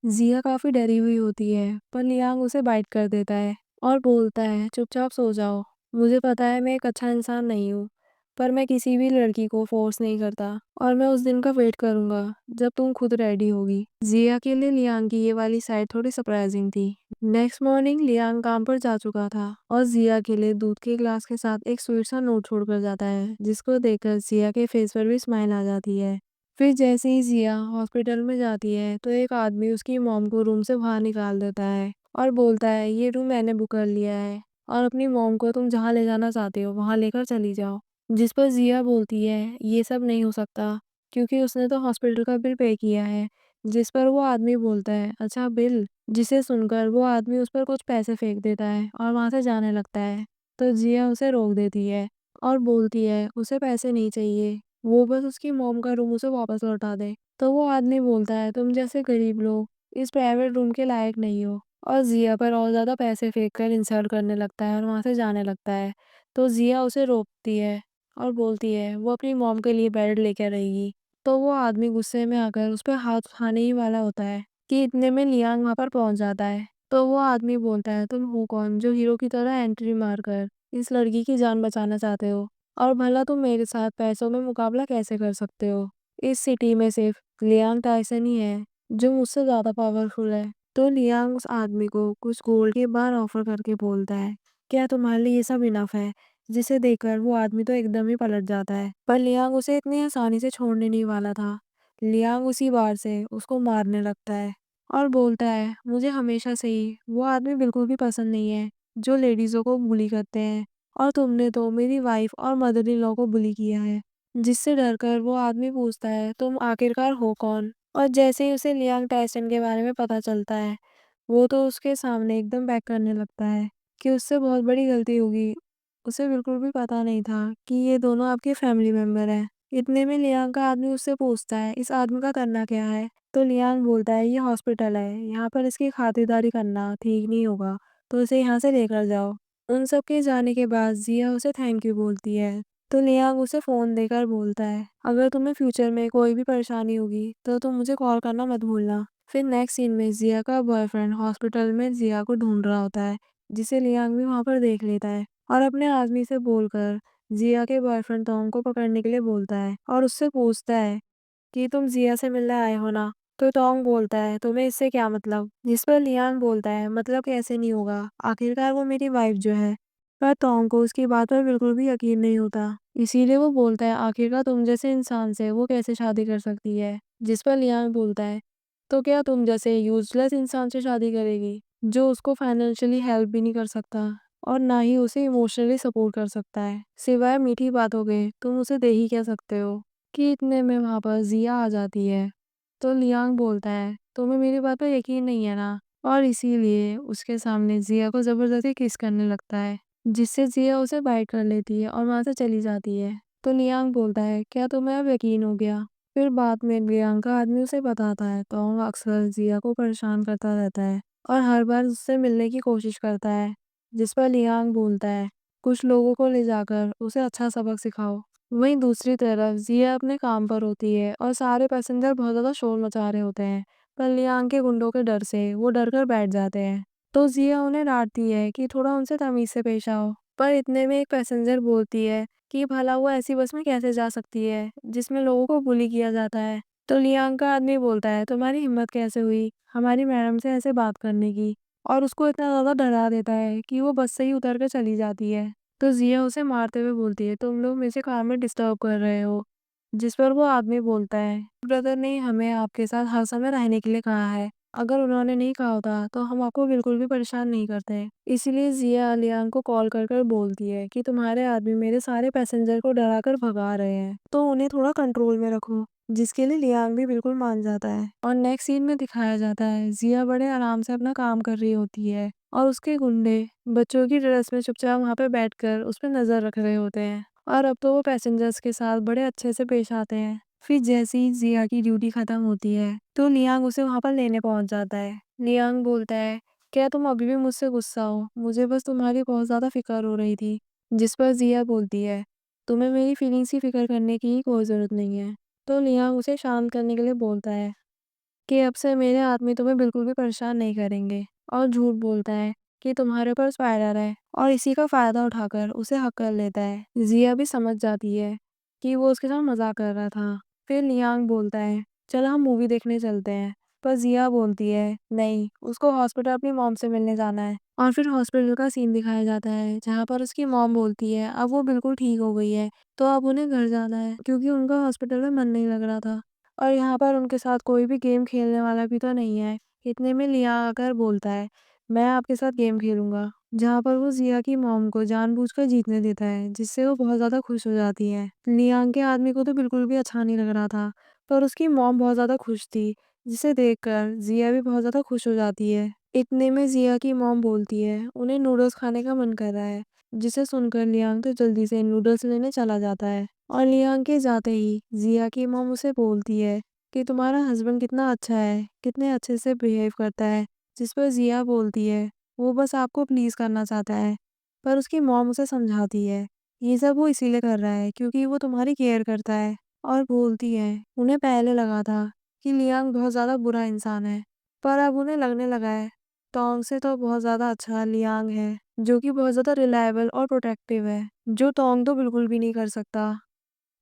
जिया काफ़ी डरी हुई होती है, पर लियांग उसे बाइट कर देता है और बोलता है, "चुपचाप सो जाओ। मुझे पता है मैं एक अच्छा इंसान नहीं हूँ, पर मैं किसी भी लड़की को फ़ोर्स नहीं करता और मैं उस दिन का वेट करूँगा, जब तुम खुद रेडी होगी।" जिया के लिए लियांग की ये वाली साइड थोड़ी सरप्राइजिंग थी। नेक्स्ट मॉर्निंग लियांग काम पर जा चुका था और जिया के लिए दूध के ग्लास के साथ एक स्वीट सा नोट छोड़कर जाता है, जिसको देखकर जिया के फेस पर भी स्माइल आ जाती है। फिर जैसे ही जिया हॉस्पिटल में जाती है तो एक आदमी उसकी मॉम को रूम से बाहर निकाल देता है और बोलता है, ये रूम मैंने बुक कर लिया है और अपनी मॉम को तुम जहाँ ले जाना चाहते हो वहाँ लेकर चली जाओ। जिस पर जिया बोलती है, ये सब नहीं हो सकता क्योंकि उसने तो हॉस्पिटल का बिल पे किया है। जिस पर वो आदमी बोलता है, अच्छा बिल। जिसे सुनकर वो आदमी उस पर कुछ पैसे फेंक देता है और वहाँ से जाने लगता है। तो जिया उसे रोक देती है और बोलती है उसे पैसे नहीं चाहिए, वो बस उसकी मॉम का रूम उसे वापस लौटा दे। तो वो आदमी बोलता है, तुम जैसे गरीब लोग इस प्राइवेट रूम के लायक नहीं हो, और जिया पर और ज़्यादा पैसे फेंक कर इंसल्ट करने लगता है और वहाँ से जाने लगता है। तो जिया उसे रोकती है और बोलती है वो अपनी मॉम के लिए बेड लेकर रहेगी। तो वो आदमी गुस्से में आकर उस पर हाथ उठाने ही वाला होता है कि इतने में लियांग वहाँ पर पहुँच जाता है। तो वो आदमी बोलता है, तुम हो कौन जो हीरो की तरह एंट्री मारकर इस लड़की की जान बचाना चाहते हो, और भला तुम मेरे साथ पैसों में मुकाबला कैसे कर सकते हो? इस सिटी में सिर्फ लियांग टाइसन ही है जो मुझसे ज़्यादा पावरफुल है। तो लियांग उस आदमी को कुछ गोल्ड के बार ऑफर करके बोलता है, क्या तुम्हारे लिए ये सब इनफ है? जिसे देखकर वो आदमी तो एकदम ही पलट जाता है, पर लियांग उसे इतनी आसानी से छोड़ने नहीं वाला था। लियांग उसी बार से उसको मारने लगता है और बोलता है, मुझे हमेशा से ही वो आदमी बिल्कुल भी पसंद नहीं है जो लेडीज़ों को बुली करते हैं, और तुमने तो मेरी वाइफ और मदर इन लॉ को बुली किया है। जिससे डरकर वो आदमी पूछता है, तुम आखिरकार हो कौन? और जैसे ही उसे लियांग टाइसन के बारे में पता चलता है, वो तो उसके सामने एकदम बैक करने लगता है कि उससे बहुत बड़ी गलती होगी। उसे बिल्कुल भी पता नहीं था कि ये दोनों आपके फैमिली मेंबर हैं। इतने में लियांग का आदमी उससे पूछता है, इस आदमी का करना क्या है? तो लियांग बोलता है, ये हॉस्पिटल है, यहाँ पर इसकी खातिरदारी करना ठीक नहीं होगा, तो इसे यहाँ से लेकर जाओ। उन सब के जाने के बाद जिया उसे थैंक यू बोलती है। तो लियांग उसे फ़ोन देकर बोलता है, अगर तुम्हें फ्यूचर में कोई भी परेशानी होगी तो तुम मुझे कॉल करना मत भूलना। फिर नेक्स्ट सीन में जिया का बॉयफ्रेंड हॉस्पिटल में जिया को ढूंढ रहा होता है, जिसे लियांग भी वहाँ पर देख लेता है और अपने आदमी से बोलकर जिया के बॉयफ्रेंड टॉम को पकड़ने के लिए बोलता है और उससे पूछता है कि तुम जिया से मिलने आए हो ना? तो टॉम बोलता है, तुम्हें इससे क्या मतलब? जिस पर लियांग बोलता है, मतलब कैसे नहीं होगा, आखिरकार वो मेरी वाइफ जो है। पर टॉम को उसकी बात पर बिल्कुल भी यकीन नहीं होता, इसीलिए वो बोलता है, आखिरकार तुम जैसे इंसान से वो कैसे शादी कर सकती है? जिस पर लियांग बोलता है, तो क्या तुम जैसे यूजलेस इंसान से शादी करेगी जो उसको फाइनेंशियली हेल्प भी नहीं कर सकता और ना ही उसे इमोशनली सपोर्ट कर सकता है? सिवाय मीठी बातों के तुम उसे दे ही क्या सकते हो? कि इतने में वहाँ पर जिया आ जाती है। तो लियांग बोलता है, तुम्हें मेरी बात पर यकीन नहीं है ना? और इसीलिए उसके सामने जिया को ज़बरदस्ती किस करने लगता है, जिससे जिया उसे बाइट कर लेती है और वहाँ से चली जाती है। तो लियांग बोलता है, क्या तुम्हें अब यकीन हो गया? फिर बाद में लियांग का आदमी उसे बताता है, टॉम अक्सर जिया को परेशान करता रहता है और हर बार उससे मिलने की कोशिश करता है। जिस पर लियांग बोलता है, कुछ लोगों को ले जाकर उसे अच्छा सबक सिखाओ। वहीं दूसरी तरफ जिया अपने काम पर होती है और सारे पैसेंजर बहुत ज़्यादा शोर मचा रहे होते हैं, पर लियांग के गुंडों के डर से वो डर कर बैठ जाते हैं। तो जिया उन्हें डांटती है कि थोड़ा उनसे तमीज़ से पेश आओ, पर इतने में एक पैसेंजर बोलती है कि भला वो ऐसी बस में कैसे जा सकती है जिसमें लोगों को बुली किया जाता है? तो लियांग का आदमी बोलता है, तुम्हारी हिम्मत कैसे हुई हमारी मैडम से ऐसे बात करने की? और उसको इतना ज़्यादा डरा देता है कि वो बस से ही उतर कर चली जाती है। तो जिया उसे मारते हुए बोलती है, तुम लोग मुझे काम में डिस्टर्ब कर रहे हो। जिस पर वो आदमी बोलता है, ब्रदर ने हमें आपके साथ हर समय रहने के लिए कहा है, अगर उन्होंने नहीं कहा होता तो हम आपको बिल्कुल भी परेशान नहीं करते। इसीलिए जिया अलियान को कॉल कर कर बोलती है कि तुम्हारे आदमी मेरे सारे पैसेंजर को डरा कर भगा रहे हैं, तो उन्हें थोड़ा कंट्रोल में रखो। जिसके लिए लियांग भी बिल्कुल मान जाता है और नेक्स्ट सीन में दिखाया जाता है जिया बड़े आराम से अपना काम कर रही होती है और उसके गुंडे बच्चों की ड्रेस में चुपचाप वहाँ पे बैठकर उस पर नजर रख रहे होते हैं, और अब तो वो पैसेंजर्स के साथ बड़े अच्छे से पेश आते हैं। फिर जैसे ही जिया की ड्यूटी खत्म होती है तो लियांग उसे वहाँ पर लेने पहुंच जाता है। लियांग बोलता है, क्या तुम अभी भी मुझसे गुस्सा हो? मुझे बस तुम्हारी बहुत ज्यादा फिक्र हो रही थी। जिस पर जिया बोलती है, तुम्हें मेरी फीलिंग्स की फिक्र करने की कोई जरूरत नहीं है। तो लियांग उसे शांत करने के लिए बोलता है, कि अब से मेरे आदमी तुम्हें बिल्कुल भी परेशान नहीं करेंगे, और झूठ बोलता है कि तुम्हारे ऊपर स्पाइडर है, और इसी का फ़ायदा उठाकर उसे हक कर लेता है। ज़िया भी समझ जाती है कि वो उसके साथ मज़ाक कर रहा था। फिर लियांग बोलता है, चलो हम मूवी देखने चलते हैं। पर ज़िया बोलती है, नहीं, उसको हॉस्पिटल अपनी मॉम से मिलने जाना है। और फिर हॉस्पिटल का सीन दिखाया जाता है, जहाँ पर उसकी मॉम बोलती है अब वो बिल्कुल ठीक हो गई है, तो अब उन्हें घर जाना है, क्योंकि उनका हॉस्पिटल में मन नहीं लग रहा था। और यहाँ पर उनके साथ कोई भी गेम खेलने वाला भी तो नहीं है। इतने में लिया आकर बोलता है, मैं आपके साथ गेम खेलूंगा। जहाँ पर वो जिया की मॉम को जानबूझकर जीतने देता है, जिससे वो बहुत ज़्यादा खुश हो जाती है। लियांग के आदमी को तो बिल्कुल भी अच्छा नहीं लग रहा था, पर उसकी मॉम बहुत ज़्यादा खुश थी, जिसे देखकर जिया भी बहुत ज़्यादा खुश हो जाती है। इतने में जिया की मॉम बोलती है, उन्हें नूडल्स खाने का मन कर रहा है, जिसे सुनकर लियांग तो जल्दी से नूडल्स लेने चला जाता है। और लियांग के जाते ही जिया की मॉम उसे बोलती है कि तुम्हारा हस्बैंड कितना अच्छा है, कितने अच्छे से बिहेव करता है। जिस पर जिया बोलती है, वो बस आपको प्लीज़ करना चाहता है। पर उसकी मॉम उसे समझाती है, ये सब वो इसीलिए कर रहा है क्योंकि वो तुम्हारी केयर करता है। और बोलती है, उन्हें पहले लगा था कि लियांग बहुत ज़्यादा बुरा इंसान है, पर अब उन्हें लगने लगा है तोंग से तो बहुत ज़्यादा अच्छा लियांग है, जो कि बहुत ज़्यादा रिलायबल और प्रोटेक्टिव है, जो तोंग तो बिल्कुल भी नहीं कर सकता।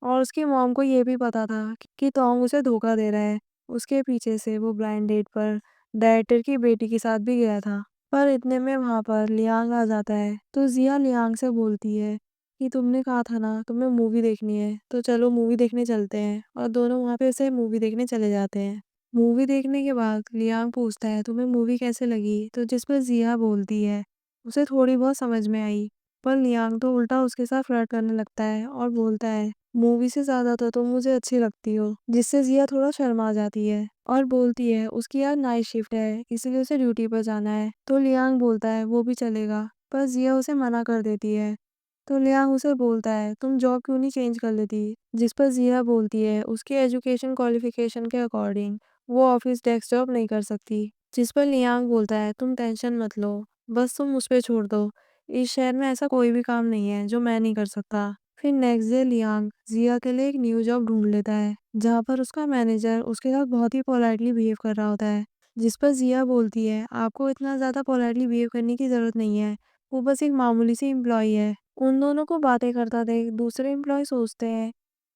और उसकी मॉम को ये भी पता था कि तोंग उसे धोखा दे रहा है। उसके पीछे से वो ब्लाइंड डेट पर डायरेक्टर की बेटी के साथ भी गया था। पर इतने में वहाँ पर लियांग आ जाता है, तो जिया लियांग से बोलती है कि तुमने कहा था ना तुम्हें मूवी देखनी है, तो चलो मूवी देखने चलते हैं। और दोनों वहाँ पे से मूवी देखने चले जाते हैं। मूवी देखने के बाद लियांग पूछता है तुम्हें मूवी कैसे लगी, तो जिस पर जिया बोलती है उसे थोड़ी बहुत समझ में आई। पर लियांग तो उल्टा उसके साथ फ्लर्ट करने लगता है और बोलता है मूवी से ज़्यादा तो तुम मुझे अच्छी लगती हो, जिससे ज़िया थोड़ा शर्मा जाती है और बोलती है उसकी आज नाइट शिफ्ट है, इसलिए उसे ड्यूटी पर जाना है। तो लियांग बोलता है वो भी चलेगा, पर ज़िया उसे मना कर देती है। तो लियांग उसे बोलता है तुम जॉब क्यों नहीं चेंज कर लेती, जिस पर ज़िया बोलती है उसकी एजुकेशन क्वालिफिकेशन के अकॉर्डिंग वो ऑफिस डेस्क जॉब नहीं कर सकती। जिस पर लियांग बोलता है तुम टेंशन मत लो, बस तुम मुझ पे छोड़ दो, इस शहर में ऐसा कोई भी काम नहीं है जो मैं नहीं कर सकता। फिर नेक्स्ट डे लियांग जिया के लिए एक न्यू जॉब ढूंढ लेता है, जहाँ पर उसका मैनेजर उसके साथ बहुत ही पोलाइटली बिहेव कर रहा होता है। जिस पर जिया बोलती है आपको इतना ज़्यादा पोलाइटली बिहेव करने की ज़रूरत नहीं है, वो बस एक मामूली सी एम्प्लॉई है। उन दोनों को बातें करता देख दूसरे एम्प्लॉय सोचते हैं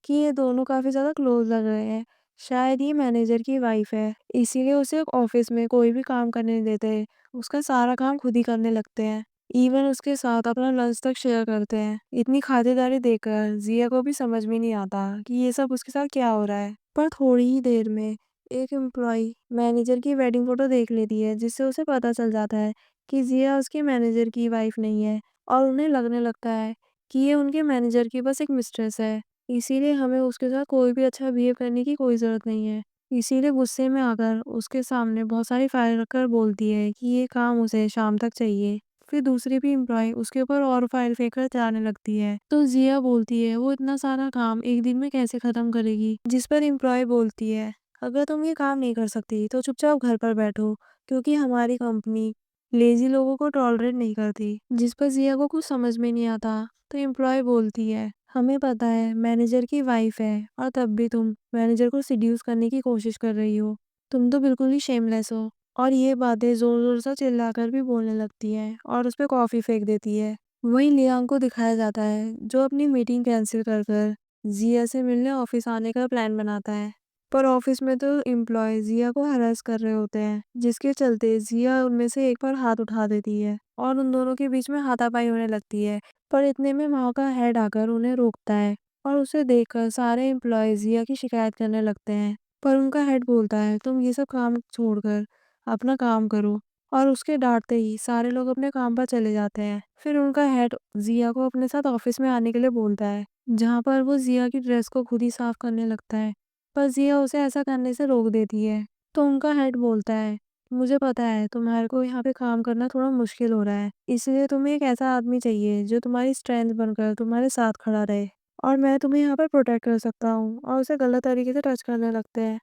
कि ये दोनों काफ़ी ज़्यादा क्लोज लग रहे हैं, शायद ये मैनेजर की वाइफ है, इसीलिए उसे ऑफिस में कोई भी काम करने नहीं देते, उसका सारा काम खुद ही करने लगते हैं। इवन उसके साथ अपना लंच तक शेयर करते हैं। इतनी खातिरदारी देखकर जिया को भी समझ में नहीं आता कि ये सब उसके साथ क्या हो रहा है। पर थोड़ी ही देर में एक एम्प्लॉय मैनेजर की वेडिंग फोटो देख लेती है, जिससे उसे पता चल जाता है कि जिया उसके मैनेजर की वाइफ नहीं है, और उन्हें लगने लगता है कि ये उनके मैनेजर की बस एक मिस्ट्रेस है, इसीलिए हमें उसके साथ कोई भी अच्छा बिहेव करने की कोई ज़रूरत नहीं है। इसीलिए गुस्से में आकर उसके सामने बहुत सारी फाइल रखकर बोलती है कि ये काम उसे शाम तक चाहिए। फिर दूसरी भी एम्प्लॉय उसके ऊपर और फाइल फेंक कर जाने लगती है, तो जिया बोलती है वो इतना सारा काम एक दिन में कैसे खत्म करेगी। जिस पर एम्प्लॉय बोलती है अगर तुम ये काम नहीं कर सकती तो चुपचाप घर पर बैठो, क्योंकि हमारी कंपनी लेजी लोगों को टॉलरेट नहीं करती। जिस पर जिया को कुछ समझ में नहीं आता, तो एम्प्लॉय बोलती है हमें पता है मैनेजर की वाइफ है, और तब भी तुम मैनेजर को सिड्यूस करने की कोशिश कर रही हो, तुम तो बिल्कुल ही शेमलेस हो। और ये बातें ज़ोर-ज़ोर से चिल्लाकर भी बोलने लगती है और उस पे कॉफ़ी फेंक देती है। वहीं लियांग को दिखाया जाता है, जो अपनी मीटिंग कैंसिल कर कर जिया से मिलने ऑफिस आने का प्लान बनाता है। पर ऑफिस में तो एम्प्लॉय जिया को हरास कर रहे होते हैं, जिसके चलते जिया उनमें से एक पर हाथ उठा देती है और उन दोनों के बीच में हाथापाई होने लगती है। पर इतने में वहाँ का हेड आकर उन्हें रोकता है, और उसे देखकर सारे एम्प्लॉय जिया की शिकायत करने लगते हैं। पर उनका हेड बोलता है तुम ये सब काम छोड़कर अपना काम करो, और उसके डांटते ही सारे लोग अपने काम पर चले जाते हैं। फिर उनका हेड जिया को अपने साथ ऑफिस में आने के लिए बोलता है, जहाँ पर वो जिया की ड्रेस को खुद ही साफ करने लगता है, पर जिया उसे ऐसा करने से रोक देती है। तो उनका हेड बोलता है मुझे पता है तुम्हारे को यहाँ पे काम करना थोड़ा मुश्किल हो रहा है, इसलिए तुम्हें एक ऐसा आदमी चाहिए जो तुम्हारी स्ट्रेंथ बनकर तुम्हारे साथ खड़ा रहे, और मैं तुम्हें यहाँ पर प्रोटेक्ट कर सकता हूँ। और उसे गलत तरीके से टच करने लगते हैं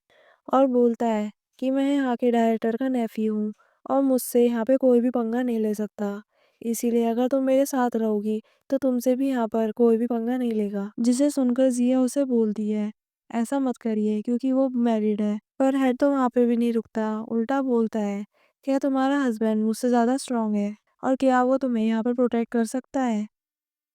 और बोलता है कि मैं यहाँ के डायरेक्टर का नेफ़ी हूँ, और मुझसे यहाँ पे कोई भी पंगा नहीं ले सकता। इसीलिए अगर तुम मेरे साथ रहोगी तो तुमसे भी यहाँ पर कोई भी पंगा नहीं लेगा। जिसे सुनकर जिया उसे बोलती है ऐसा मत करिए क्योंकि वो मैरिड है। पर हेड तो वहाँ पे भी नहीं रुकता, उल्टा बोलता है, क्या तुम्हारा हस्बैंड मुझसे ज़्यादा स्ट्रांग है और क्या वो तुम्हें यहाँ पर प्रोटेक्ट कर सकता है?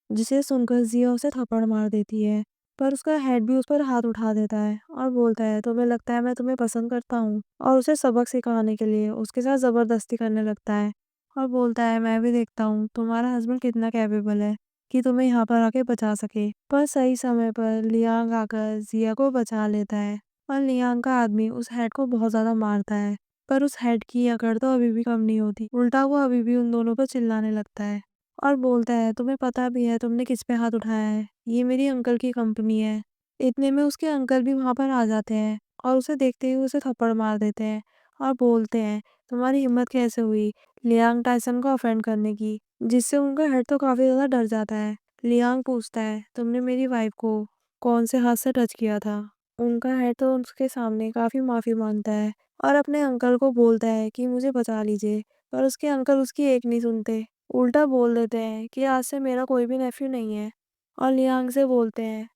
जिसे सुनकर जिया उसे थप्पड़ मार देती है, पर उसका हेड भी उस पर हाथ उठा देता है और बोलता है, तुम्हें लगता है मैं तुम्हें पसंद करता हूँ? और उसे सबक सिखाने के लिए उसके साथ ज़बरदस्ती करने लगता है और बोलता है, मैं भी देखता हूँ तुम्हारा हस्बैंड कितना कैपेबल है कि तुम्हें यहाँ पर आके बचा सके। पर सही समय पर लियांग आकर जिया को बचा लेता है और लियांग का आदमी उस हेड को बहुत ज़्यादा मारता है। पर उस हेड की अकड़ तो अभी भी कम नहीं होती, उल्टा वो अभी भी उन दोनों पर चिल्लाने लगता है और बोलता है, तुम्हें पता भी है तुमने किस पे हाथ उठाया है, ये मेरी अंकल की कंपनी है। इतने में उसके अंकल भी वहाँ पर आ जाते हैं और उसे देखते ही उसे थप्पड़ मार देते हैं और बोलते हैं, तुम्हारी हिम्मत कैसे हुई लियांग टाइसन को ऑफेंड करने की? जिससे उनका हेड तो काफ़ी ज़्यादा डर जाता है। लियांग पूछता है, तुमने मेरी वाइफ को कौन से हाथ से टच किया था? उनका हेड तो उसके सामने काफ़ी माफ़ी मांगता है और अपने अंकल को बोलता है कि मुझे बचा लीजिए, पर उसके अंकल उसकी एक नहीं सुनते। उल्टा बोल देते हैं कि आज से मेरा कोई भी नेफ्यू नहीं है और लियांग से बोलते हैं,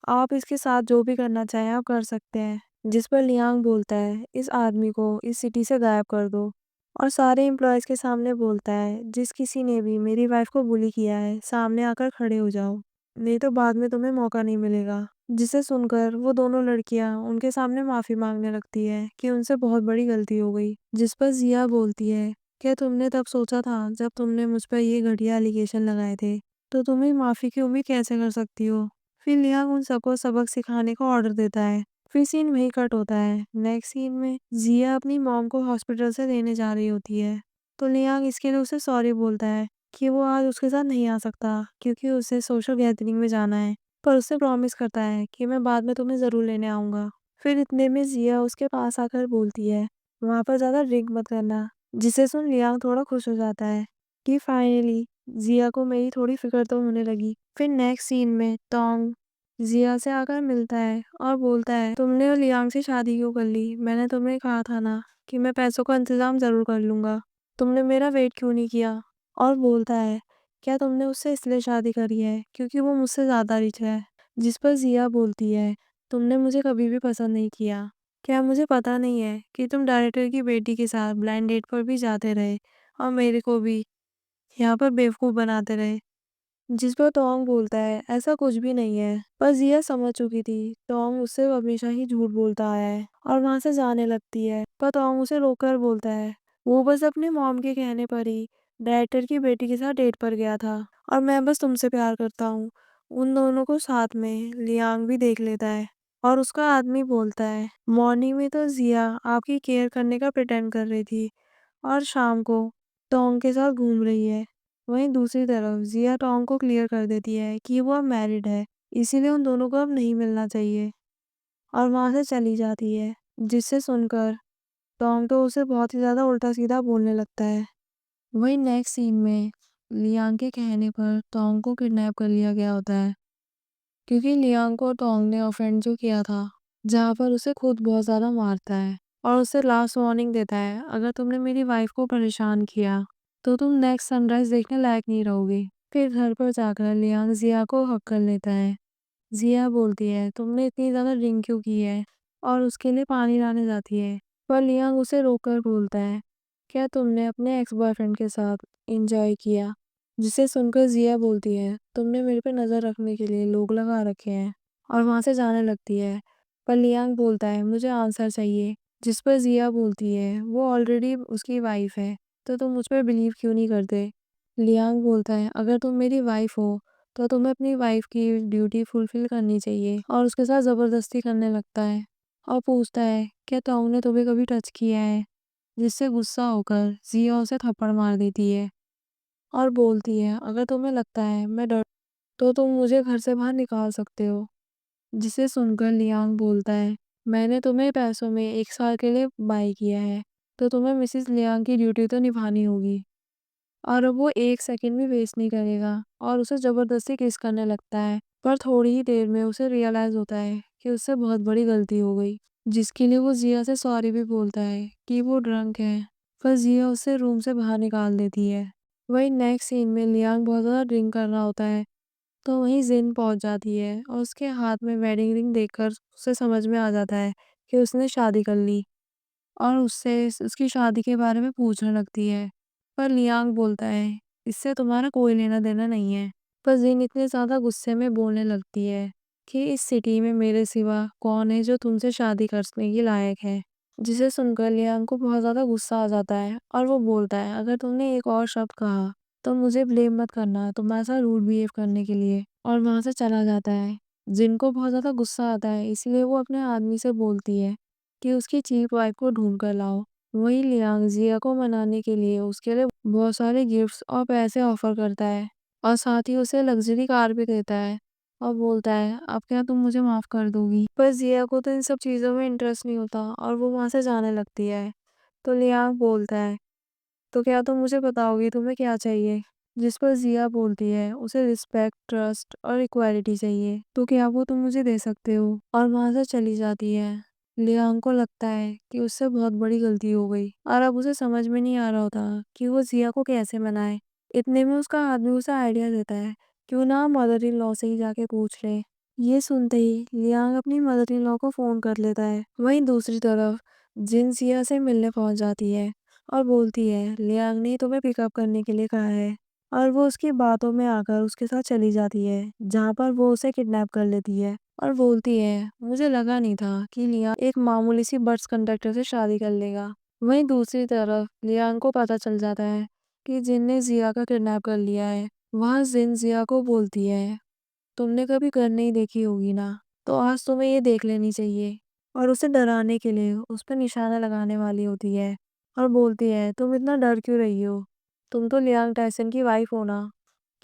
आप इसके साथ जो भी करना चाहें आप कर सकते हैं। जिस पर लियांग बोलता है, इस आदमी को इस सिटी से गायब कर दो और सारे एम्प्लॉयज़ के सामने बोलता है, जिस किसी ने भी मेरी वाइफ को बुली किया है सामने आकर खड़े हो जाओ, नहीं तो बाद में तुम्हें मौका नहीं मिलेगा। जिसे सुनकर वो दोनों लड़कियां उनके सामने माफ़ी मांगने लगती है कि उनसे बहुत बड़ी गलती हो गई। जिस पर जिया बोलती है, क्या तुमने तब सोचा था जब तुमने मुझ पर ये घटिया एलिगेशन लगाए थे, तो तुम्हें माफ़ी की उम्मीद कैसे कर सकती हो? फिर लियांग उन सबको सबक सिखाने का ऑर्डर देता है। फिर सीन वहीं कट होता है। नेक्स्ट सीन में जिया अपनी मॉम को हॉस्पिटल से लेने जा रही होती है, तो लियांग इसके लिए उसे सॉरी बोलता है कि वो आज उसके साथ नहीं आ सकता क्योंकि उसे सोशल गैदरिंग में जाना है, पर उससे प्रॉमिस करता है कि मैं बाद में तुम्हें ज़रूर लेने आऊँगा। फिर इतने में जिया उसके पास आकर बोलती है, वहाँ पर ज़्यादा ड्रिंक मत करना, जिसे सुन लियांग थोड़ा खुश हो जाता है कि फाइनली जिया को मेरी थोड़ी फिक्र तो होने लगी। फिर नेक्स्ट सीन में टोंग जिया से आकर मिलता है और बोलता है, तुमने और लियांग से शादी क्यों कर ली? मैंने तुम्हें कहा था ना कि मैं पैसों का इंतजाम ज़रूर कर लूँगा। तुमने मेरा वेट क्यों नहीं किया? और बोलता है, क्या तुमने उससे इसलिए शादी करी है क्योंकि वो मुझसे ज़्यादा रिच है? जिस पर जिया बोलती है, तुमने मुझे कभी भी पसंद नहीं किया। क्या मुझे पता नहीं है कि तुम डायरेक्टर की बेटी के साथ ब्लाइंड डेट पर भी जाते रहे और मेरे को भी यहाँ पर बेवकूफ़ बनाते रहे? जिस पर तोंग बोलता है, ऐसा कुछ भी नहीं है। पर जिया समझ चुकी थी तोंग उससे हमेशा ही झूठ बोलता आया है और वहां से जाने लगती है। पर तोंग उसे रोककर बोलता है, वो बस अपने मॉम के कहने पर ही डायरेक्टर की बेटी के साथ डेट पर गया था और मैं बस तुमसे प्यार करता हूँ। उन दोनों को साथ में लियांग भी देख लेता है और उसका आदमी बोलता है, मॉर्निंग में तो जिया आपकी केयर करने का प्रिटेंड कर रही थी और शाम को टोंग के साथ घूम रही है। वहीं दूसरी तरफ जिया टोंग को क्लियर कर देती है कि वो अब मैरिड है, इसीलिए उन दोनों को अब नहीं मिलना चाहिए और वहां से चली जाती है। जिससे सुनकर टोंग तो उसे बहुत ही ज़्यादा उल्टा सीधा बोलने लगता है। वहीं नेक्स्ट सीन में लियांग के कहने पर टोंग को किडनैप कर लिया गया होता है क्योंकि लियांग को टोंग ने ऑफेंड जो किया था, जहाँ पर उसे खुद बहुत ज़्यादा मारता है और उसे लास्ट वार्निंग देता है, अगर तुमने मेरी वाइफ को परेशान किया तो तुम नेक्स्ट सनराइज देखने लायक नहीं रहोगे। फिर घर पर जाकर लियांग जिया को हक कर लेता है। जिया बोलती है, तुमने इतनी ज़्यादा ड्रिंक क्यों की है, और उसके लिए पानी लाने जाती है। पर लियांग उसे रोककर बोलता है, क्या तुमने अपने एक्स बॉयफ्रेंड के साथ एंजॉय किया? जिसे सुनकर जिया बोलती है, तुमने मेरे पे नज़र रखने के लिए लोग लगा रखे हैं और वहाँ से जाने लगती है। पर लियांग बोलता है, मुझे आंसर चाहिए। जिस पर जिया बोलती है, वो ऑलरेडी उसकी वाइफ है, तो तुम मुझ पर बिलीव क्यों नहीं करते? लियांग बोलता है, अगर तुम मेरी वाइफ हो तो तुम्हें अपनी वाइफ की ड्यूटी फुलफिल करनी चाहिए, और उसके साथ ज़बरदस्ती करने लगता है और पूछता है, क्या टोंग ने तुम्हें कभी टच किया है? जिससे गुस्सा होकर जिया उसे थप्पड़ मार देती है और बोलती है, अगर तुम्हें लगता है मैं डर तो तुम मुझे घर से बाहर निकाल सकते हो। जिसे सुनकर लियांग बोलता है, मैंने तुम्हें पैसों में 1 साल के लिए बाय किया है, तो तुम्हें मिसेस लियांग की ड्यूटी तो निभानी होगी। और अब वो 1 सेकंड भी वेस्ट नहीं करेगा और उसे ज़बरदस्ती किस करने लगता है। पर थोड़ी ही देर में उसे रियलाइज़ होता है कि उससे बहुत बड़ी गलती हो गई, जिसके लिए वो जिया से सॉरी भी बोलता है कि वो ड्रंक है। पर जिया उसे रूम से बाहर निकाल देती है। वहीं नेक्स्ट सीन में लियांग बहुत ज़्यादा ड्रिंक कर रहा होता है, तो वहीं जिन पहुंच जाती है और उसके हाथ में वेडिंग रिंग देखकर उसे समझ में आ जाता है कि उसने शादी कर ली और उससे उसकी शादी के बारे में पूछने लगती है। पर लियांग बोलता है, इससे तुम्हारा कोई लेना देना नहीं है। पर जिन इतने ज़्यादा गुस्से में बोलने लगती है कि इस सिटी में मेरे सिवा कौन है जो तुमसे शादी करने के लायक है। जिसे सुनकर लियांग को बहुत ज़्यादा गुस्सा आ जाता है और वो बोलता है, अगर तुमने एक और शब्द कहा तो मुझे ब्लेम मत करना तुम्हारे साथ रूड बिहेव करने के लिए। और वहाँ से चला जाता है। जिन को बहुत ज़्यादा गुस्सा आता है, इसलिए वो अपने आदमी से बोलती है कि उसकी चीप वाइफ को ढूंढ कर लाओ। वहीं लियांग जिया को मनाने के लिए उसके लिए बहुत सारे गिफ्ट्स और पैसे ऑफर करता है और साथ ही उसे लग्जरी कार भी देता है और बोलता है, अब क्या तुम मुझे माफ कर दोगी। पर जिया को तो इन सब चीज़ों में इंटरेस्ट नहीं होता और वो वहाँ से जाने लगती है। तो लियांग बोलता है, तो क्या तुम मुझे बताओगी तुम्हें क्या चाहिए? जिस पर जिया बोलती है उसे रिस्पेक्ट, ट्रस्ट और इक्वालिटी चाहिए। तो क्या वो तुम मुझे दे सकते हो? और वहां से चली जाती है। लियांग को लगता है कि उससे बहुत बड़ी गलती हो गई और अब उसे समझ में नहीं आ रहा होता कि वो जिया को कैसे मनाए। इतने में उसका आदमी उसे आइडिया देता है, क्यों ना मदर इन लॉ से ही जाके पूछ ले। ये सुनते ही लियांग अपनी मदर इन लॉ को फोन कर लेता है। वहीं दूसरी तरफ जिन जिया से मिलने पहुंच जाती है और बोलती है, लियांग ने तुम्हें पिकअप करने के लिए कहा है। और वो उसकी बातों में आकर उसके साथ चली जाती है, जहाँ पर वो उसे किडनैप कर लेती है और बोलती है, मुझे लगा नहीं था कि लियांग एक मामूली सी बस कंडक्टर से शादी कर लेगा। वहीं दूसरी तरफ लियांग को पता चल जाता है कि जिन ने जिया का किडनैप कर लिया है। वहाँ जिन जिया को बोलती है, तुमने कभी घर नहीं देखी होगी ना, तो आज तुम्हें ये देख लेनी चाहिए। और उसे डराने के लिए उस पर निशाना लगाने वाली होती है और बोलती है, तुम इतना डर क्यों रही हो? तुम तो लियांग टाइसन की वाइफ हो ना।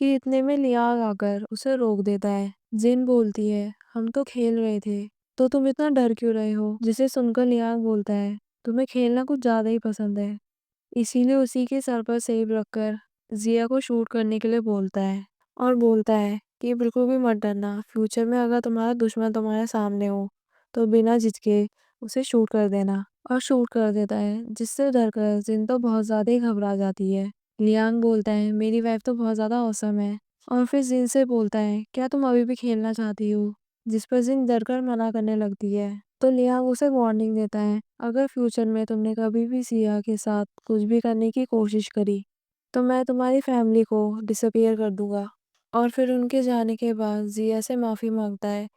कि इतने में लियांग आकर उसे रोक देता है। जिन बोलती है, हम तो खेल रहे थे, तो तुम इतना डर क्यों रहे हो? जिसे सुनकर लियांग बोलता है, तुम्हें खेलना कुछ ज्यादा ही पसंद है, इसीलिए उसी के सर पर सेब रखकर जिया को शूट करने के लिए बोलता है और बोलता है कि बिल्कुल भी मत डरना, फ्यूचर में अगर तुम्हारा दुश्मन तुम्हारे सामने हो तो बिना झिझके उसे शूट कर देना। और शूट कर देता है, जिससे डरकर जिन तो बहुत ज्यादा ही घबरा जाती है। लियांग बोलता है, मेरी वाइफ तो बहुत ज्यादा औसम है। और फिर जिन से बोलता है, क्या तुम अभी भी खेलना चाहती हो? जिस पर जिन डरकर मना करने लगती है। तो लियांग उसे वार्निंग देता है, अगर फ्यूचर में तुमने कभी भी सिया के साथ कुछ भी करने की कोशिश करी तो मैं तुम्हारी फैमिली को डिसअपियर कर दूंगा। और फिर उनके जाने के बाद जिया से माफ़ी मांगता है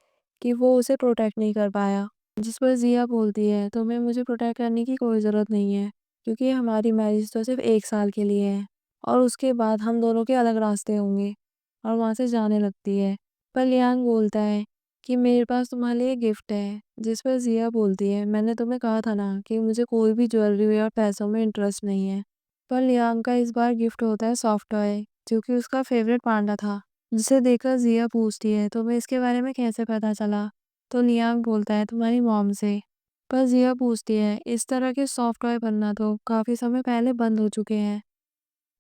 कि वो उसे प्रोटेक्ट नहीं कर पाया। जिस पर जिया बोलती है, तुम्हें मुझे प्रोटेक्ट करने की कोई ज़रूरत नहीं है, क्योंकि हमारी मैरिज तो सिर्फ 1 साल के लिए है और उसके बाद हम दोनों के अलग रास्ते होंगे। और वहाँ से जाने लगती है। पर लियांग बोलता है कि मेरे पास तुम्हारे लिए गिफ्ट है। जिस पर जिया बोलती है, मैंने तुम्हें कहा था ना कि मुझे कोई भी ज्वेलरी या पैसों में इंटरेस्ट नहीं है। पर लियांग का इस बार गिफ्ट होता है सॉफ्ट टॉय, जो कि उसका फेवरेट पांडा था। जिसे देखकर जिया पूछती है, तुम्हें इसके बारे में कैसे पता चला? तो लियांग बोलता है, तुम्हारी मॉम से। पर जिया पूछती है, इस तरह के सॉफ्ट टॉय बनना तो काफी समय पहले बंद हो चुके हैं,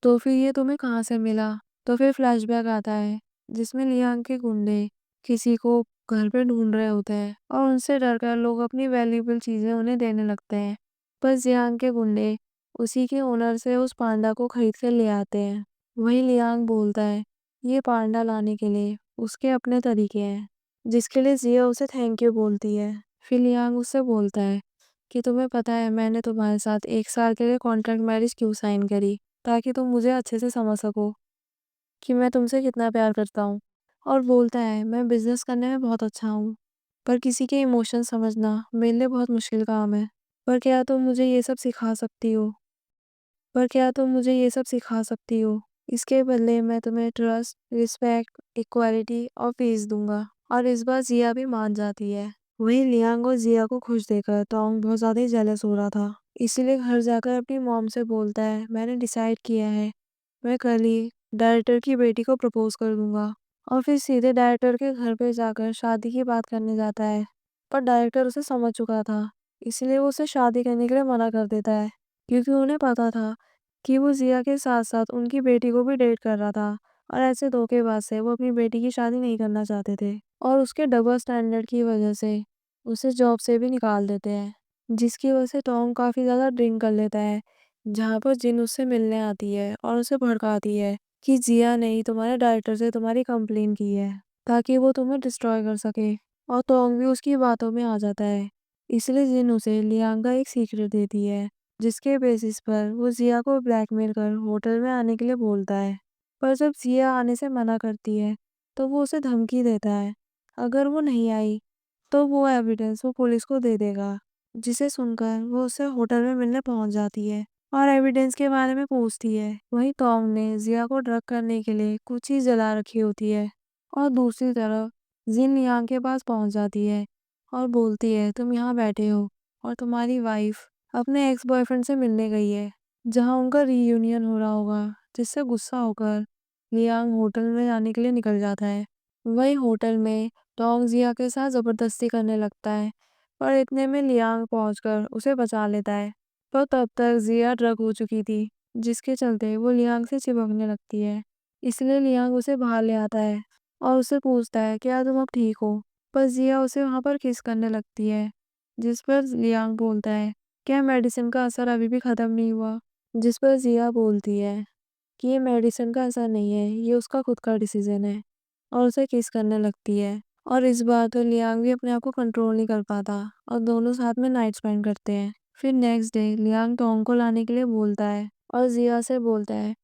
तो फिर ये तुम्हें कहाँ से मिला? तो फिर फ्लैशबैक आता है, जिसमें लियांग के गुंडे किसी को घर पे ढूंढ रहे होते हैं और उनसे डरकर लोग अपनी वैल्यूएबल चीजें उन्हें देने लगते हैं। पर जियांग के गुंडे उसी के ओनर से उस पांडा को खरीद कर ले आते हैं। वहीं लियांग बोलता है, ये पांडा लाने के लिए उसके अपने तरीके हैं, जिसके लिए जिया उसे थैंक यू बोलती है। फिर लियांग उससे बोलता है कि तुम्हें पता है मैंने तुम्हारे साथ 1 साल के लिए कॉन्ट्रैक्ट मैरिज क्यों साइन करी? ताकि तुम मुझे अच्छे से समझ सको कि मैं तुमसे कितना प्यार करता हूँ। और बोलता है, मैं बिजनेस करने में बहुत अच्छा हूँ, पर किसी के इमोशन समझना मेरे लिए बहुत मुश्किल काम है। पर क्या तुम मुझे ये सब सिखा सकती हो? पर क्या तुम मुझे ये सब सिखा सकती हो? इसके बदले मैं तुम्हें ट्रस्ट, रिस्पेक्ट, इक्वालिटी और पीस दूंगा। और इस बार जिया भी मान जाती है। वहीं लियांग और जिया को खुश देकर टोंग बहुत ज्यादा ही जेलस हो रहा था। इसीलिए घर जाकर अपनी मॉम से बोलता है, मैंने डिसाइड किया है, मैं कल ही डायरेक्टर की बेटी को प्रपोज कर दूंगा। और फिर सीधे डायरेक्टर के घर पे जाकर शादी की बात करने जाता है। पर डायरेक्टर उसे समझ चुका था, इसलिए वो उसे शादी करने के लिए मना कर देता है, क्योंकि उन्हें पता था कि वो जिया के साथ साथ उनकी बेटी को भी डेट कर रहा था और ऐसे धोखेबाज से वो अपनी बेटी की शादी नहीं करना चाहते थे। और उसके डबल स्टैंडर्ड की वजह से उसे जॉब से भी निकाल देते हैं, जिसकी वजह से टॉम काफी ज्यादा ड्रिंक कर लेता है। जहाँ पर जिन उससे मिलने आती है और उसे भड़काती है कि जिया ने ही तुम्हारे डायरेक्टर से तुम्हारी कंप्लेन की है ताकि वो तुम्हें डिस्ट्रॉय कर सके। और टोंग भी उसकी बातों में आ जाता है। इसलिए जिन उसे लियांग का एक सीक्रेट देती है, जिसके बेसिस पर वो जिया को ब्लैकमेल कर होटल में आने के लिए बोलता है। पर जब जिया आने से मना करती है, तो वो उसे धमकी देता है, अगर वो नहीं आई तो वो एविडेंस वो पुलिस को दे देगा। जिसे सुनकर वो उससे होटल में मिलने पहुंच जाती है और एविडेंस के बारे में पूछती है। वहीं टॉम ने जिया को ड्रग करने के लिए कुछ चीज जला रखी होती है और दूसरी तरफ जिन लियांग के पास पहुंच जाती है और बोलती है, तुम यहाँ बैठे हो और तुम्हारी वाइफ अपने एक्स बॉयफ्रेंड से मिलने गई है, जहाँ उनका रीयूनियन हो रहा होगा। जिससे गुस्सा होकर लियांग होटल में जाने के लिए निकल जाता है। वहीं होटल में टोंग जिया के साथ जबरदस्ती करने लगता है, पर इतने में लियांग पहुंचकर उसे बचा लेता है। पर तब तक जिया ड्रग हो चुकी थी, जिसके चलते वो लियांग से चिपकने लगती है। इसलिए लियांग उसे बाहर ले आता है और उससे पूछता है, क्या तुम अब ठीक हो? पर जिया उसे वहां पर किस करने लगती है, जिस पर लियांग बोलता है, क्या मेडिसिन का असर अभी भी खत्म नहीं हुआ? जिस पर जिया बोलती है कि ये मेडिसिन का असर नहीं है, ये उसका खुद का डिसीजन है, और उसे किस करने लगती है। और इस बार तो लियांग भी अपने आप को कंट्रोल नहीं कर पाता और दोनों साथ में नाइट स्पेंड करते हैं। फिर नेक्स्ट डे लियांग टोंग को लाने के लिए बोलता है और जिया से बोलता है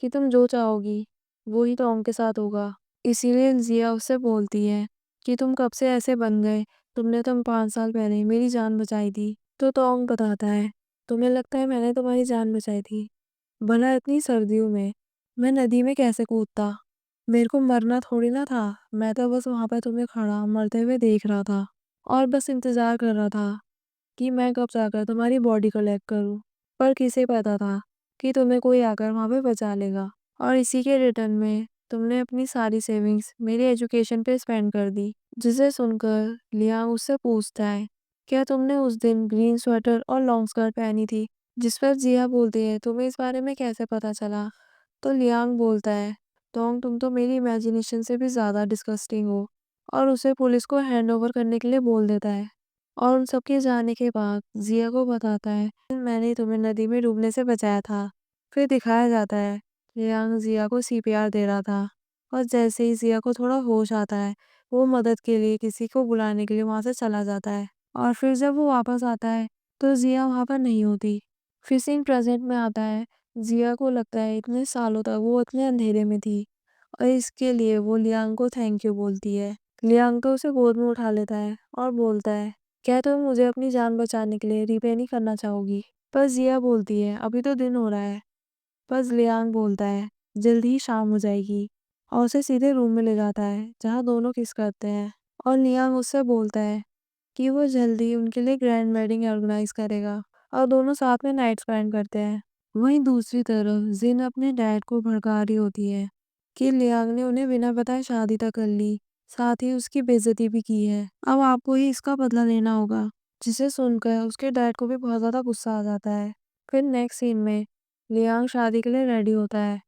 कि तुम जो चाहोगी वो ही टोंग के साथ होगा। इसीलिए जिया उससे बोलती है कि तुम कब से ऐसे बन गए, तुमने तो 5 साल पहले मेरी जान बचाई थी। तो टोंग बताता है, तुम्हें लगता है मैंने तुम्हारी जान बचाई थी? भला इतनी सर्दियों में मैं नदी में कैसे कूदता? मेरे को मरना थोड़ी ना था। मैं तो बस वहां पर तुम्हें खड़ा मरते हुए देख रहा था और बस इंतजार कर रहा था कि मैं कब जाकर तुम्हारी बॉडी कलेक्ट करूं। पर किसे पता था कि तुम्हें कोई आकर वहां पे बचा लेगा, और इसी के रिटर्न में तुमने अपनी सारी सेविंग्स मेरी एजुकेशन पे स्पेंड कर दी। जिसे सुनकर लियांग उससे पूछता है, क्या तुमने उस दिन ग्रीन स्वेटर और लॉन्ग स्कर्ट पहनी थी? जिस पर जिया बोलती है, तुम्हें इस बारे में कैसे पता चला? तो लियांग बोलता है, टोंग तुम तो मेरी इमेजिनेशन से भी ज़्यादा डिस्गस्टिंग हो, और उसे पुलिस को हैंड ओवर करने के लिए बोल देता है। और उन सबके जाने के बाद जिया को बताता है, मैंने तुम्हें नदी में डूबने से बचाया था। फिर दिखाया जाता है लियांग जिया को सीपीआर दे रहा था, और जैसे ही जिया को थोड़ा होश आता है, वो मदद के लिए किसी को बुलाने के लिए वहां से चला जाता है। और फिर जब वो वापस आता है तो जिया वहां पर नहीं होती। फिर सीन प्रेजेंट में आता है। जिया को लगता है इतने सालों तक वो इतने अंधेरे में थी, और इसके लिए वो लियांग को थैंक यू बोलती है। लियांग तो उसे गोद में उठा लेता है और बोलता है, क्या तुम मुझे अपनी जान बचाने के लिए रिपे नहीं करना चाहोगी? पर जिया बोलती है, अभी तो दिन हो रहा है। बस लियांग बोलता है, जल्दी ही शाम हो जाएगी, और उसे सीधे रूम में ले जाता है जहाँ दोनों किस करते हैं। और लियांग उससे बोलता है कि वो जल्दी उनके लिए ग्रैंड वेडिंग ऑर्गेनाइज करेगा, और दोनों साथ में नाइट स्पेंड करते हैं। वहीं दूसरी तरफ जिन अपने डैड को भड़का रही होती है कि लियांग ने उन्हें बिना बताए शादी तक कर ली, साथ ही उसकी बेइज्जती भी की है, अब आपको ही इसका बदला लेना होगा। जिसे सुनकर उसके डैड को भी बहुत ज्यादा गुस्सा आ जाता है। फिर नेक्स्ट सीन में लियांग शादी के लिए रेडी होता है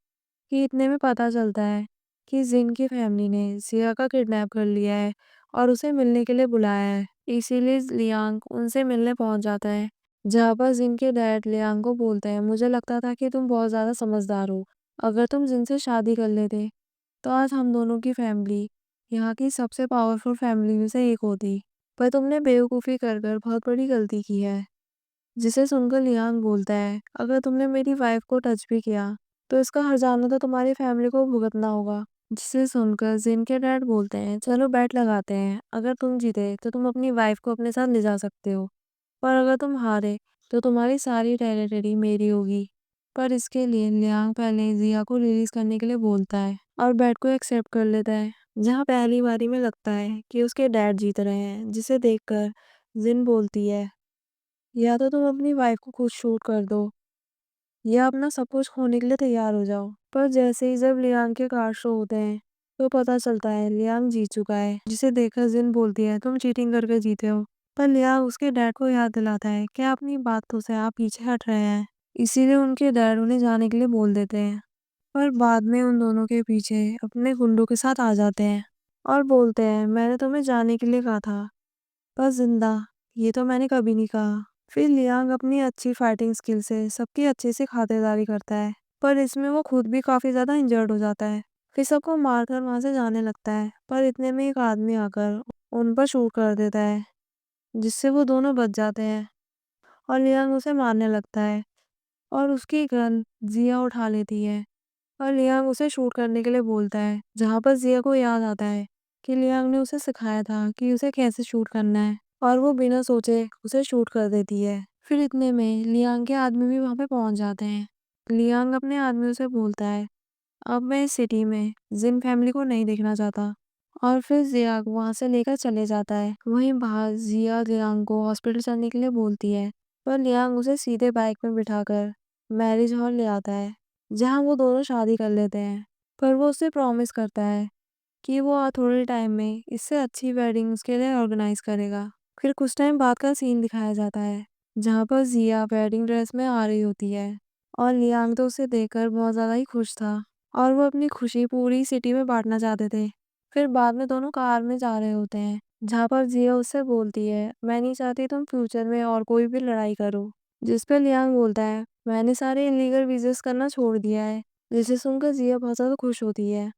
कि इतने में पता चलता है कि जिन की फैमिली ने जिया का किडनैप कर लिया है और उसे मिलने के लिए बुलाया है। इसीलिए लियांग उनसे मिलने पहुंच जाता है, जहाँ पर जिन के डैड लियांग को बोलते हैं, मुझे लगता था कि तुम बहुत ज्यादा समझदार हो, अगर तुम जिनसे शादी कर लेते तो आज हम दोनों की फैमिली यहाँ की सबसे पावरफुल फैमिली में से एक होती। पर तुमने बेवकूफ़ी कर कर बहुत बड़ी गलती की है। जिसे सुनकर लियांग बोलता है, अगर तुमने मेरी वाइफ को टच भी किया तो इसका हर्जाना तो तुम्हारी फैमिली को भुगतना होगा। जिसे सुनकर जिन के डैड बोलते हैं, चलो बेट लगाते हैं, अगर तुम जीते तो तुम अपनी वाइफ को अपने साथ ले जा सकते हो, पर अगर तुम हारे तो तुम्हारी सारी टेरिटरी मेरी होगी। पर इसके लिए लियांग पहले जिया को रिलीज करने के लिए बोलता है और बेट को एक्सेप्ट कर लेता है, जहाँ पहली बारी में लगता है कि उसके डैड जीत रहे हैं। जिसे देखकर जिन बोलती है, या तो तुम अपनी वाइफ को खुद शूट कर दो या अपना सब कुछ खोने के लिए तैयार हो जाओ। पर जैसे ही जब लियांग के कार्ड शो होते हैं तो पता चलता है लियांग जीत चुका है। जिसे देखकर जिन बोलती है, तुम चीटिंग करके जीते हो। पर लियांग उसके डैड को याद दिलाता है कि अपनी बातों से आप पीछे हट रहे हैं। इसीलिए उनके डैड उन्हें जाने के लिए बोल देते हैं, पर बाद में उन दोनों के पीछे अपने गुंडों के साथ आ जाते हैं और बोलते हैं, मैंने तुम्हें जाने के लिए कहा था, पर जिंदा ये तो मैंने कभी नहीं कहा। फिर लियांग अपनी अच्छी फाइटिंग स्किल से सबकी अच्छे से खातिरदारी करता है, पर इसमें वो खुद भी काफी ज्यादा इंजर्ड हो जाता है। फिर सबको मारकर वहां से जाने लगता है, पर इतने में एक आदमी आकर उन पर शूट कर देता है। जिससे वो दोनों बच जाते हैं और लियांग उसे मारने लगता है और उसकी गन जिया उठा लेती है और लियांग उसे शूट करने के लिए बोलता है, जहाँ पर जिया को याद आता है कि लियांग ने उसे सिखाया था कि उसे कैसे शूट करना है और वो बिना सोचे उसे शूट कर देती है। फिर इतने में लियांग के आदमी भी वहाँ पे पहुँच जाते हैं। लियांग अपने आदमियों से बोलता है, अब मैं इस सिटी में जिन फैमिली को नहीं देखना चाहता और फिर जिया को वहाँ से लेकर चले जाता है। वहीं बाहर जिया लियांग को हॉस्पिटल चलने के लिए बोलती है, पर लियांग उसे सीधे बाइक में बिठाकर मैरिज हॉल ले आता है, जहाँ वो दोनों शादी कर लेते हैं। पर वो उसे प्रॉमिस करता है कि वो थोड़े टाइम में इससे अच्छी वेडिंग उसके लिए ऑर्गेनाइज करेगा। फिर कुछ टाइम बाद का सीन दिखाया जाता है, जहाँ पर जिया वेडिंग ड्रेस में आ रही होती है और लियांग तो उसे देखकर बहुत ज़्यादा ही खुश था और वो अपनी खुशी पूरी सिटी में बांटना चाहते थे। फिर बाद में दोनों कार में जा रहे होते हैं, जहाँ पर जिया उससे बोलती है, मैं नहीं चाहती तुम फ्यूचर में और कोई भी लड़ाई करो। जिस पे लियांग बोलता है, मैंने सारे इलीगल विजेस करना छोड़ दिया है। जिसे सुनकर जिया बहुत ज़्यादा खुश होती है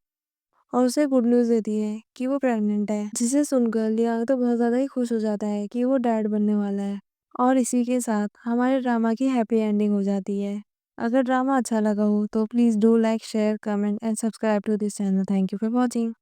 और उसे गुड न्यूज़ देती है कि वो प्रेग्नेंट है। जिसे सुनकर लियांग तो बहुत ज़्यादा ही खुश हो जाता है कि वो डैड बनने वाला है। और इसी के साथ हमारे ड्रामा की हैप्पी एंडिंग हो जाती है। अगर ड्रामा अच्छा लगा हो तो please do like share comment and subscribe to this channel. Thank you for watching.